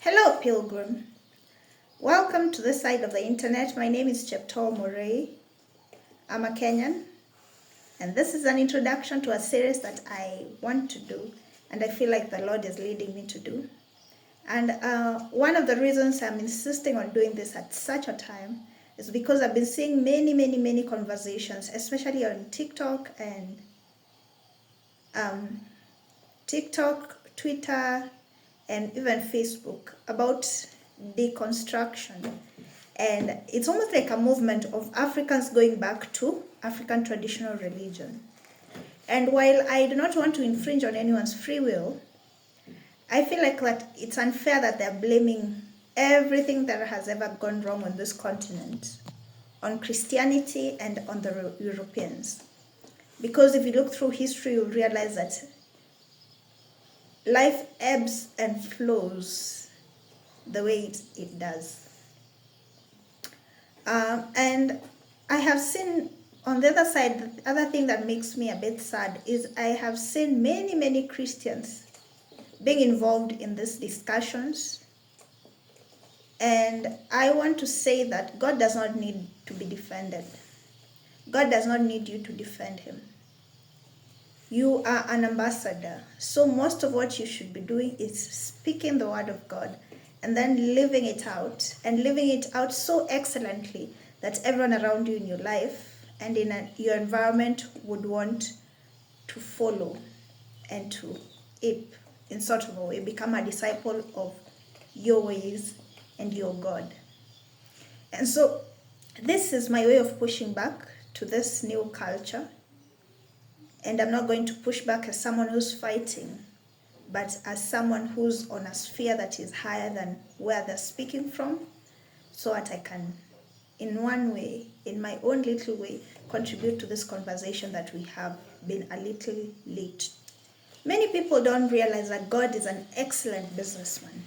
Hello, Pilgrim. Welcome to this side of the internet. My name is Cheptoo Morey. I'm a Kenyan, and this is an introduction to a series that I want to do, and I feel like the Lord is leading me to do. And one of the reasons I'm insisting on doing this at such a time is because I've been seeing many conversations, especially on TikTok and Twitter, and even Facebook about deconstruction. And it's almost like a movement of Africans going back to African traditional religion. And while I do not want to infringe on anyone's free will, I feel like that it's unfair that they're blaming everything that has ever gone wrong on this continent on Christianity and on the Europeans. Because if you look through history, you'll realize that life ebbs and flows the way it does. And I have seen, on the other side, the other thing that makes me a bit sad is I have seen many Christians being involved in these discussions. And I want to say that God does not need to be defended. God does not need you to defend him. You are an ambassador. So most of what you should be doing is speaking the word of God and then living it out, and living it out so excellently that everyone around you in your life and in your environment would want to follow and to ape in sort of a way, become a disciple of your ways and your God. And so this is my way of pushing back to this new culture. And I'm not going to push back as someone who's fighting, but as someone who's on a sphere that is higher than where they're speaking from, so that I can, in one way, in my own little way, contribute to this conversation that we have been a little late. Many people don't realize that God is an excellent businessman.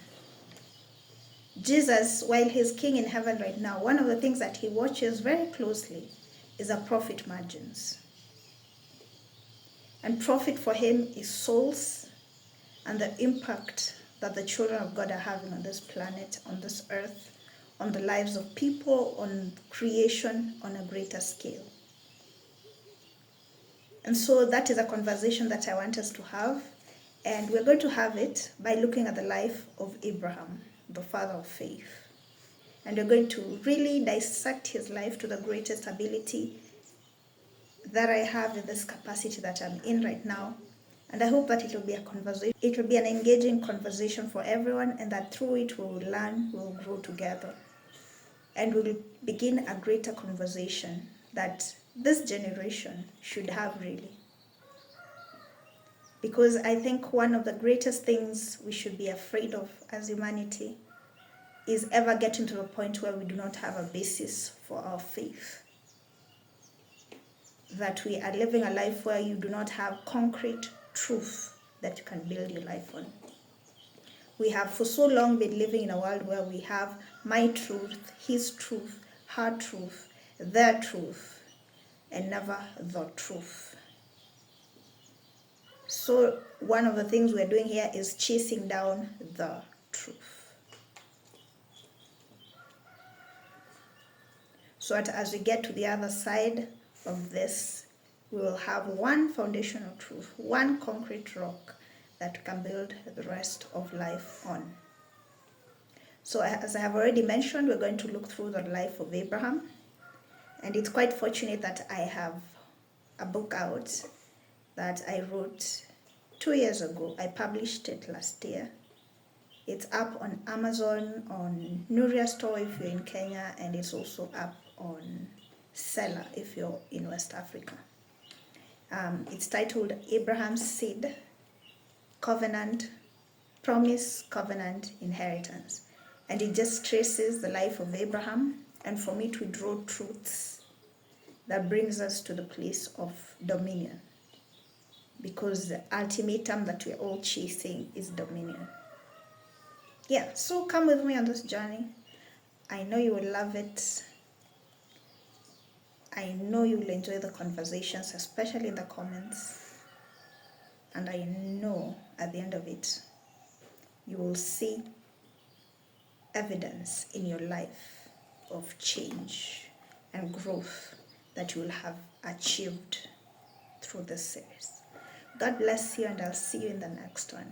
Jesus, while he's king in heaven right now, one of the things that he watches very closely is the profit margins. And profit for him is souls and the impact that the children of God are having on this planet, on this earth, on the lives of people, on creation on a greater scale. And so that is a conversation that I want us to have. And we're going to have it by looking at the life of Abraham, the father of faith. And we're going to really dissect his life to the greatest ability that I have in this capacity that I'm in right now. And I hope that it will be a conversation. It will be an engaging conversation for everyone, and that through it we will learn, we will grow together. And we will begin a greater conversation that this generation should have, really. Because I think one of the greatest things we should be afraid of as humanity is ever getting to the point where we do not have a basis for our faith. That we are living a life where you do not have concrete truth that you can build your life on. We have for so long been living in a world where we have my truth, his truth, her truth, their truth, and never the truth. So one of the things we're doing here is chasing down the truth. So that as we get to the other side of this, we will have one foundational truth, one concrete rock that we can build the rest of life on. So as I have already mentioned, we're going to look through the life of Abraham. And it's quite fortunate that I have a book out that I wrote 2 years ago. I published it last year. It's up on Amazon, on Nuria Store if you're in Kenya, and it's also up on Seller if you're in West Africa. It's titled Abraham's Seed, Covenant, Promise, Covenant, Inheritance. And it just traces the life of Abraham, and for me to draw truths that brings us to the place of dominion. Because the ultimatum that we're all chasing is dominion. Yeah, so come with me on this journey. I know you will love it. I know you will enjoy the conversations, especially in the comments. And I know at the end of it, you will see evidence in your life of change and growth that you will have achieved through this series. God bless you, and I'll see you in the next one.